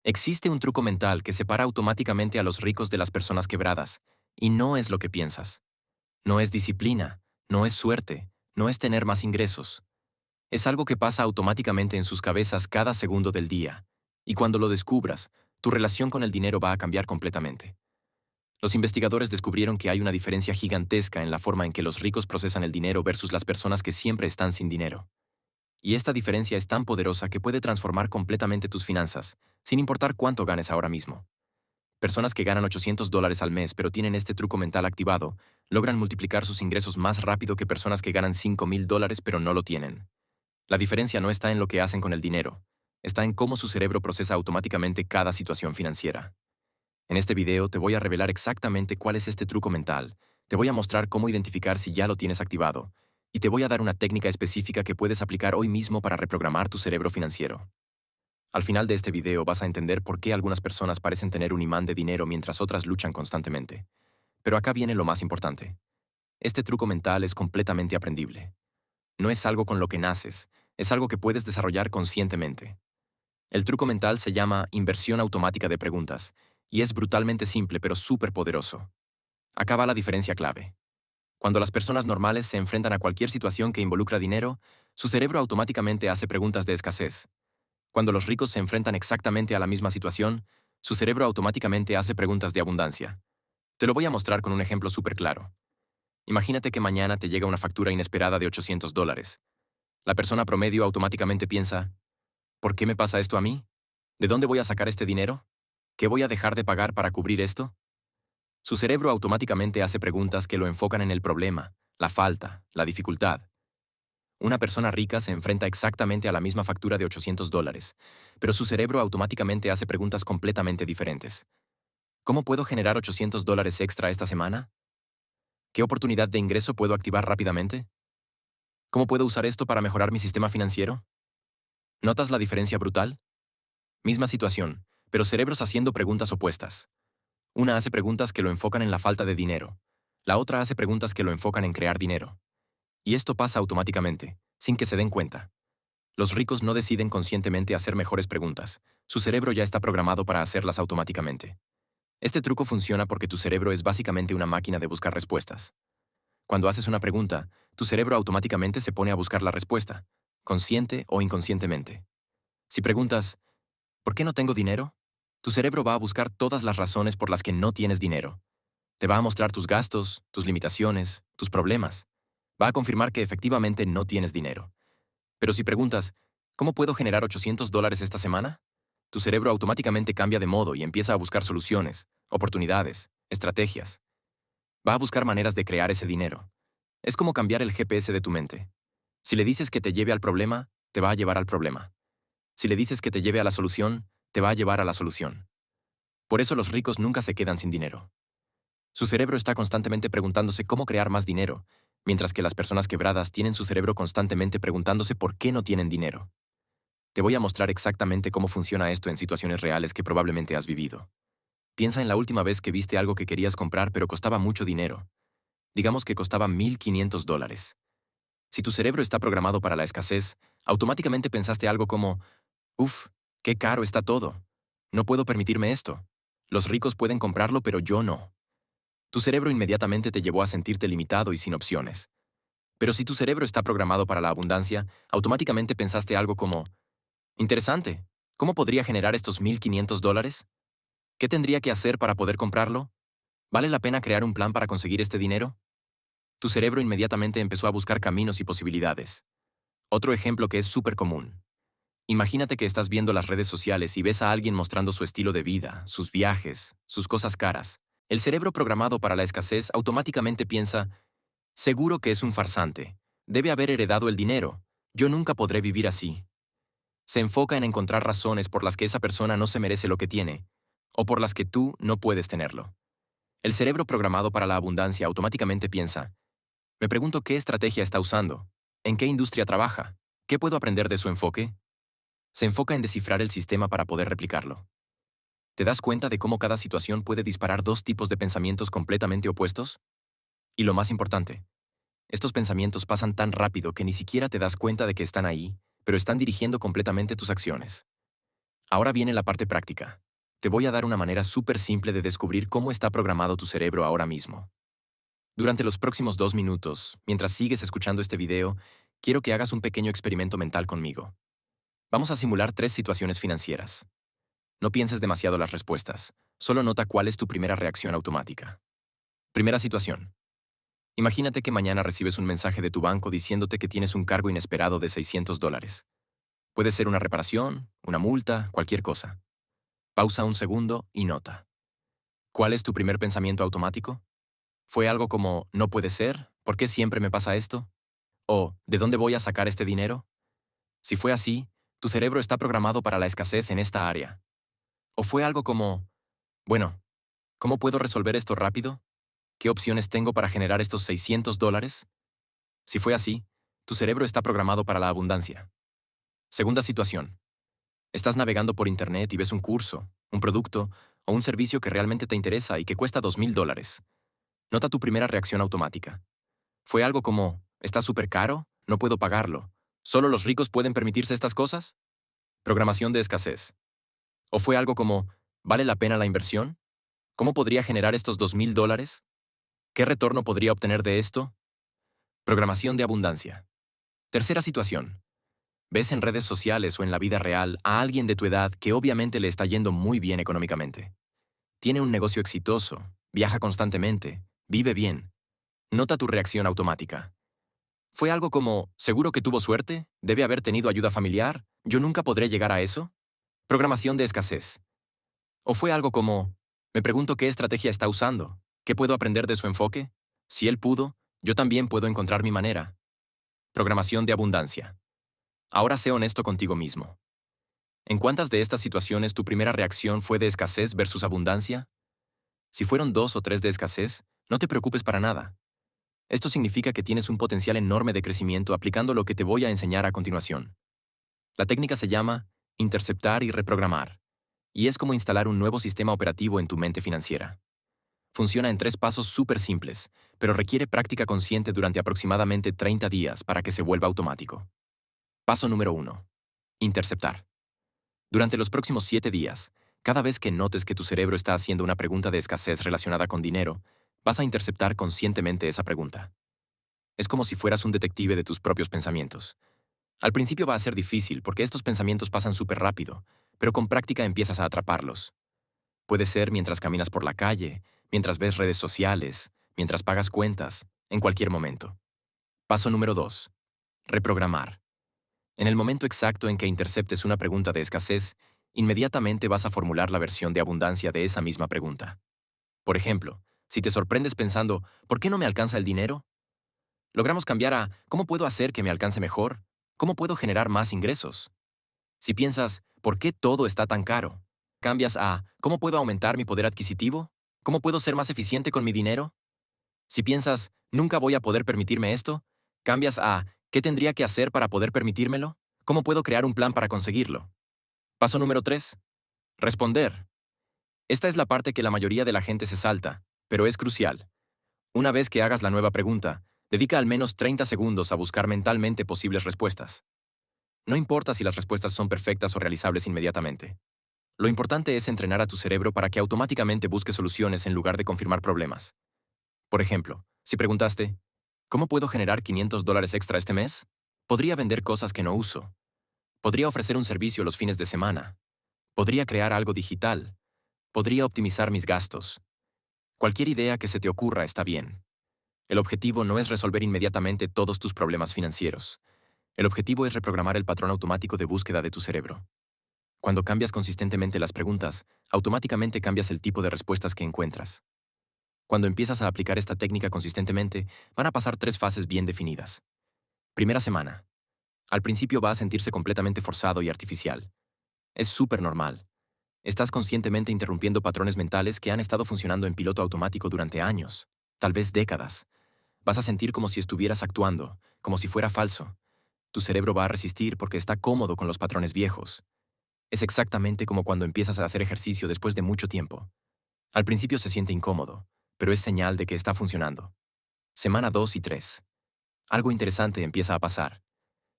Existe un truco mental que separa automáticamente a los ricos de las personas quebradas, y no es lo que piensas. No es disciplina, no es suerte, no es tener más ingresos. Es algo que pasa automáticamente en sus cabezas cada segundo del día, y cuando lo descubras, tu relación con el dinero va a cambiar completamente. Los investigadores descubrieron que hay una diferencia gigantesca en la forma en que los ricos procesan el dinero versus las personas que siempre están sin dinero. Y esta diferencia es tan poderosa que puede transformar completamente tus finanzas, sin importar cuánto ganes ahora mismo. Personas que ganan $800 al mes pero tienen este truco mental activado, logran multiplicar sus ingresos más rápido que personas que ganan $5,000 pero no lo tienen. La diferencia no está en lo que hacen con el dinero, está en cómo su cerebro procesa automáticamente cada situación financiera. En este video te voy a revelar exactamente cuál es este truco mental, te voy a mostrar cómo identificar si ya lo tienes activado, y te voy a dar una técnica específica que puedes aplicar hoy mismo para reprogramar tu cerebro financiero. Al final de este video vas a entender por qué algunas personas parecen tener un imán de dinero mientras otras luchan constantemente. Pero acá viene lo más importante. Este truco mental es completamente aprendible. No es algo con lo que naces, es algo que puedes desarrollar conscientemente. El truco mental se llama inversión automática de preguntas, y es brutalmente simple pero súper poderoso. Acá va la diferencia clave. Cuando las personas normales se enfrentan a cualquier situación que involucra dinero, su cerebro automáticamente hace preguntas de escasez. Cuando los ricos se enfrentan exactamente a la misma situación, su cerebro automáticamente hace preguntas de abundancia. Te lo voy a mostrar con un ejemplo súper claro. Imagínate que mañana te llega una factura inesperada de $800. La persona promedio automáticamente piensa, ¿por qué me pasa esto a mí? ¿De dónde voy a sacar este dinero? ¿Qué voy a dejar de pagar para cubrir esto? Su cerebro automáticamente hace preguntas que lo enfocan en el problema, la falta, la dificultad. Una persona rica se enfrenta exactamente a la misma factura de $800, pero su cerebro automáticamente hace preguntas completamente diferentes. ¿Cómo puedo generar $800 extra esta semana? ¿Qué oportunidad de ingreso puedo activar rápidamente? ¿Cómo puedo usar esto para mejorar mi sistema financiero? ¿Notas la diferencia brutal? Misma situación, pero cerebros haciendo preguntas opuestas. Una hace preguntas que lo enfocan en la falta de dinero. La otra hace preguntas que lo enfocan en crear dinero. Y esto pasa automáticamente, sin que se den cuenta. Los ricos no deciden conscientemente hacer mejores preguntas. Su cerebro ya está programado para hacerlas automáticamente. Este truco funciona porque tu cerebro es básicamente una máquina de buscar respuestas. Cuando haces una pregunta, tu cerebro automáticamente se pone a buscar la respuesta, consciente o inconscientemente. Si preguntas, ¿por qué no tengo dinero? Tu cerebro va a buscar todas las razones por las que no tienes dinero. Te va a mostrar tus gastos, tus limitaciones, tus problemas. Va a confirmar que efectivamente no tienes dinero. Pero si preguntas, ¿cómo puedo generar $800 esta semana? Tu cerebro automáticamente cambia de modo y empieza a buscar soluciones, oportunidades, estrategias. Va a buscar maneras de crear ese dinero. Es como cambiar el GPS de tu mente. Si le dices que te lleve al problema, te va a llevar al problema. Si le dices que te lleve a la solución, te va a llevar a la solución. Por eso los ricos nunca se quedan sin dinero. Su cerebro está constantemente preguntándose cómo crear más dinero, mientras que las personas quebradas tienen su cerebro constantemente preguntándose por qué no tienen dinero. Te voy a mostrar exactamente cómo funciona esto en situaciones reales que probablemente has vivido. Piensa en la última vez que viste algo que querías comprar pero costaba mucho dinero. Digamos que costaba $1,500. Si tu cerebro está programado para la escasez, automáticamente pensaste algo como, «Uf, qué caro está todo. No puedo permitirme esto. Los ricos pueden comprarlo pero yo no». Tu cerebro inmediatamente te llevó a sentirte limitado y sin opciones. Pero si tu cerebro está programado para la abundancia, automáticamente pensaste algo como, interesante, ¿cómo podría generar estos $1,500? ¿Qué tendría que hacer para poder comprarlo? ¿Vale la pena crear un plan para conseguir este dinero? Tu cerebro inmediatamente empezó a buscar caminos y posibilidades. Otro ejemplo que es súper común. Imagínate que estás viendo las redes sociales y ves a alguien mostrando su estilo de vida, sus viajes, sus cosas caras. El cerebro programado para la escasez automáticamente piensa, seguro que es un farsante. Debe haber heredado el dinero. Yo nunca podré vivir así. Se enfoca en encontrar razones por las que esa persona no se merece lo que tiene, o por las que tú no puedes tenerlo. El cerebro programado para la abundancia automáticamente piensa, me pregunto qué estrategia está usando, en qué industria trabaja, qué puedo aprender de su enfoque. Se enfoca en descifrar el sistema para poder replicarlo. ¿Te das cuenta de cómo cada situación puede disparar dos tipos de pensamientos completamente opuestos? Y lo más importante, estos pensamientos pasan tan rápido que ni siquiera te das cuenta de que están ahí, pero están dirigiendo completamente tus acciones. Ahora viene la parte práctica. Te voy a dar una manera súper simple de descubrir cómo está programado tu cerebro ahora mismo. Durante los próximos 2 minutos, mientras sigues escuchando este video, quiero que hagas un pequeño experimento mental conmigo. Vamos a simular 3 situaciones financieras. No pienses demasiado las respuestas, solo nota cuál es tu primera reacción automática. Primera situación. Imagínate que mañana recibes un mensaje de tu banco diciéndote que tienes un cargo inesperado de $600. Puede ser una reparación, una multa, cualquier cosa. Pausa un segundo y nota. ¿Cuál es tu primer pensamiento automático? ¿Fue algo como, no puede ser? ¿Por qué siempre me pasa esto? ¿O, ¿de dónde voy a sacar este dinero? Si fue así, tu cerebro está programado para la escasez en esta área. ¿O fue algo como, bueno, ¿cómo puedo resolver esto rápido? ¿Qué opciones tengo para generar estos $600? Si fue así, tu cerebro está programado para la abundancia. Segunda situación. Estás navegando por Internet y ves un curso, un producto o un servicio que realmente te interesa y que cuesta $2000. Nota tu primera reacción automática. ¿Fue algo como, está súper caro? No puedo pagarlo. ¿Solo los ricos pueden permitirse estas cosas? Programación de escasez. ¿O fue algo como, ¿vale la pena la inversión? ¿Cómo podría generar estos $2000? ¿Qué retorno podría obtener de esto? Programación de abundancia. Tercera situación. Ves en redes sociales o en la vida real a alguien de tu edad que obviamente le está yendo muy bien económicamente. Tiene un negocio exitoso, viaja constantemente, vive bien. Nota tu reacción automática. ¿Fue algo como, seguro que tuvo suerte? ¿Debe haber tenido ayuda familiar? ¿Yo nunca podré llegar a eso? Programación de escasez. ¿O fue algo como, me pregunto qué estrategia está usando? ¿Qué puedo aprender de su enfoque? Si él pudo, yo también puedo encontrar mi manera. Programación de abundancia. Ahora sé honesto contigo mismo. ¿En cuántas de estas situaciones tu primera reacción fue de escasez versus abundancia? Si fueron 2 o 3 de escasez, no te preocupes para nada. Esto significa que tienes un potencial enorme de crecimiento aplicando lo que te voy a enseñar a continuación. La técnica se llama interceptar y reprogramar, y es como instalar un nuevo sistema operativo en tu mente financiera. Funciona en 3 pasos súper simples, pero requiere práctica consciente durante aproximadamente 30 días para que se vuelva automático. Paso número 1. Interceptar. Durante los próximos 7 días, cada vez que notes que tu cerebro está haciendo una pregunta de escasez relacionada con dinero, vas a interceptar conscientemente esa pregunta. Es como si fueras un detective de tus propios pensamientos. Al principio va a ser difícil porque estos pensamientos pasan súper rápido, pero con práctica empiezas a atraparlos. Puede ser mientras caminas por la calle, mientras ves redes sociales, mientras pagas cuentas, en cualquier momento. Paso número 2. Reprogramar. En el momento exacto en que interceptes una pregunta de escasez, inmediatamente vas a formular la versión de abundancia de esa misma pregunta. Por ejemplo, si te sorprendes pensando, ¿por qué no me alcanza el dinero? Logramos cambiar a, ¿cómo puedo hacer que me alcance mejor? ¿Cómo puedo generar más ingresos? Si piensas, ¿por qué todo está tan caro? Cambias a, ¿cómo puedo aumentar mi poder adquisitivo? ¿Cómo puedo ser más eficiente con mi dinero? Si piensas, nunca voy a poder permitirme esto, cambias a, ¿qué tendría que hacer para poder permitírmelo? ¿Cómo puedo crear un plan para conseguirlo? Paso número 3. Responder. Esta es la parte que la mayoría de la gente se salta, pero es crucial. Una vez que hagas la nueva pregunta, dedica al menos 30 segundos a buscar mentalmente posibles respuestas. No importa si las respuestas son perfectas o realizables inmediatamente. Lo importante es entrenar a tu cerebro para que automáticamente busque soluciones en lugar de confirmar problemas. Por ejemplo, si preguntaste, ¿cómo puedo generar $500 extra este mes? Podría vender cosas que no uso. Podría ofrecer un servicio los fines de semana. Podría crear algo digital. Podría optimizar mis gastos. Cualquier idea que se te ocurra está bien. El objetivo no es resolver inmediatamente todos tus problemas financieros. El objetivo es reprogramar el patrón automático de búsqueda de tu cerebro. Cuando cambias consistentemente las preguntas, automáticamente cambias el tipo de respuestas que encuentras. Cuando empiezas a aplicar esta técnica consistentemente, van a pasar 3 fases bien definidas. Primera semana. Al principio va a sentirse completamente forzado y artificial. Es súper normal. Estás conscientemente interrumpiendo patrones mentales que han estado funcionando en piloto automático durante años, tal vez décadas. Vas a sentir como si estuvieras actuando, como si fuera falso. Tu cerebro va a resistir porque está cómodo con los patrones viejos. Es exactamente como cuando empiezas a hacer ejercicio después de mucho tiempo. Al principio se siente incómodo, pero es señal de que está funcionando. Semana 2 y 3. Algo interesante empieza a pasar.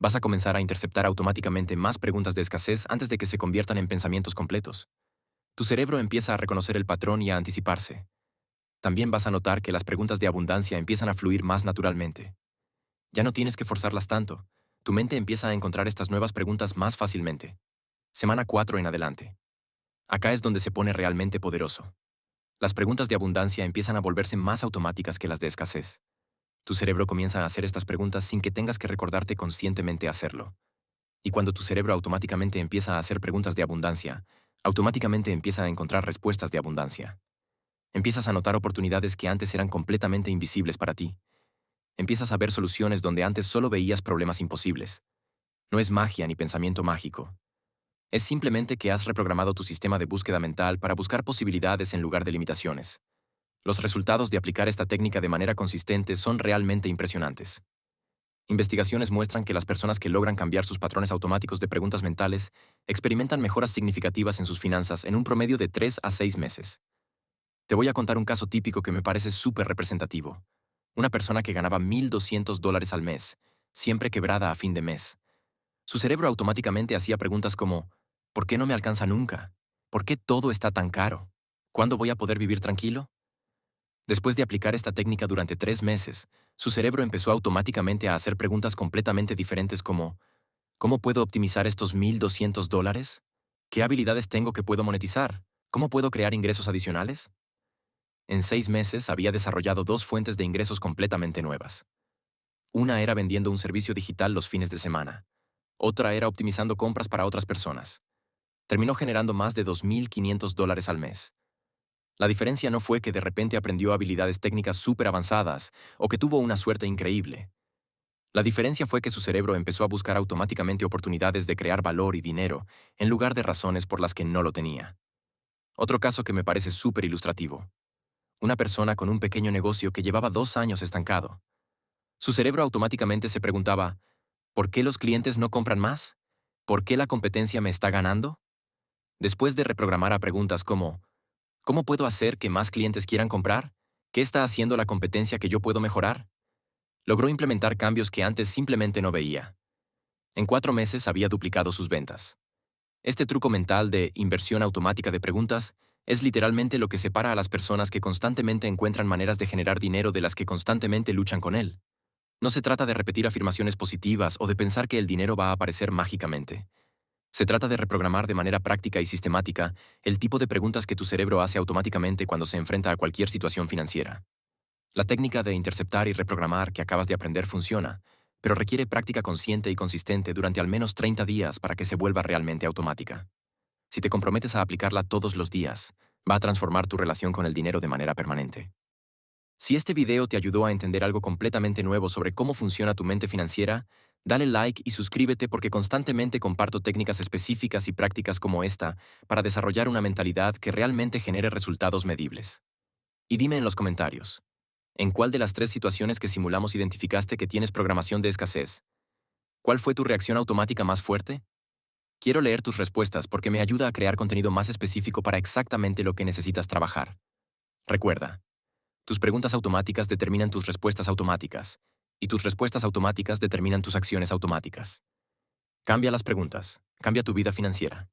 Vas a comenzar a interceptar automáticamente más preguntas de escasez antes de que se conviertan en pensamientos completos. Tu cerebro empieza a reconocer el patrón y a anticiparse. También vas a notar que las preguntas de abundancia empiezan a fluir más naturalmente. Ya no tienes que forzarlas tanto. Tu mente empieza a encontrar estas nuevas preguntas más fácilmente. Semana 4 en adelante. Acá es donde se pone realmente poderoso. Las preguntas de abundancia empiezan a volverse más automáticas que las de escasez. Tu cerebro comienza a hacer estas preguntas sin que tengas que recordarte conscientemente hacerlo. Y cuando tu cerebro automáticamente empieza a hacer preguntas de abundancia, automáticamente empieza a encontrar respuestas de abundancia. Empiezas a notar oportunidades que antes eran completamente invisibles para ti. Empiezas a ver soluciones donde antes solo veías problemas imposibles. No es magia ni pensamiento mágico. Es simplemente que has reprogramado tu sistema de búsqueda mental para buscar posibilidades en lugar de limitaciones. Los resultados de aplicar esta técnica de manera consistente son realmente impresionantes. Investigaciones muestran que las personas que logran cambiar sus patrones automáticos de preguntas mentales experimentan mejoras significativas en sus finanzas en un promedio de 3 a 6 meses. Te voy a contar un caso típico que me parece súper representativo. Una persona que ganaba $1,200 al mes, siempre quebrada a fin de mes. Su cerebro automáticamente hacía preguntas como, ¿por qué no me alcanza nunca? ¿Por qué todo está tan caro? ¿Cuándo voy a poder vivir tranquilo? Después de aplicar esta técnica durante 3 meses, su cerebro empezó automáticamente a hacer preguntas completamente diferentes como, ¿cómo puedo optimizar estos $1,200? ¿Qué habilidades tengo que puedo monetizar? ¿Cómo puedo crear ingresos adicionales? En 6 meses había desarrollado 2 fuentes de ingresos completamente nuevas. Una era vendiendo un servicio digital los fines de semana. Otra era optimizando compras para otras personas. Terminó generando más de $2,500 al mes. La diferencia no fue que de repente aprendió habilidades técnicas súper avanzadas o que tuvo una suerte increíble. La diferencia fue que su cerebro empezó a buscar automáticamente oportunidades de crear valor y dinero en lugar de razones por las que no lo tenía. Otro caso que me parece súper ilustrativo. Una persona con un pequeño negocio que llevaba 2 años estancado. Su cerebro automáticamente se preguntaba, ¿por qué los clientes no compran más? ¿Por qué la competencia me está ganando? Después de reprogramar a preguntas como, ¿cómo puedo hacer que más clientes quieran comprar? ¿Qué está haciendo la competencia que yo puedo mejorar? Logró implementar cambios que antes simplemente no veía. En 4 meses había duplicado sus ventas. Este truco mental de inversión automática de preguntas es literalmente lo que separa a las personas que constantemente encuentran maneras de generar dinero de las que constantemente luchan con él. No se trata de repetir afirmaciones positivas o de pensar que el dinero va a aparecer mágicamente. Se trata de reprogramar de manera práctica y sistemática el tipo de preguntas que tu cerebro hace automáticamente cuando se enfrenta a cualquier situación financiera. La técnica de interceptar y reprogramar que acabas de aprender funciona, pero requiere práctica consciente y consistente durante al menos 30 días para que se vuelva realmente automática. Si te comprometes a aplicarla todos los días, va a transformar tu relación con el dinero de manera permanente. Si este video te ayudó a entender algo completamente nuevo sobre cómo funciona tu mente financiera, dale like y suscríbete porque constantemente comparto técnicas específicas y prácticas como esta para desarrollar una mentalidad que realmente genere resultados medibles. Y dime en los comentarios, ¿en cuál de las 3 situaciones que simulamos identificaste que tienes programación de escasez? ¿Cuál fue tu reacción automática más fuerte? Quiero leer tus respuestas porque me ayuda a crear contenido más específico para exactamente lo que necesitas trabajar. Recuerda, tus preguntas automáticas determinan tus respuestas automáticas, y tus respuestas automáticas determinan tus acciones automáticas. Cambia las preguntas, cambia tu vida financiera.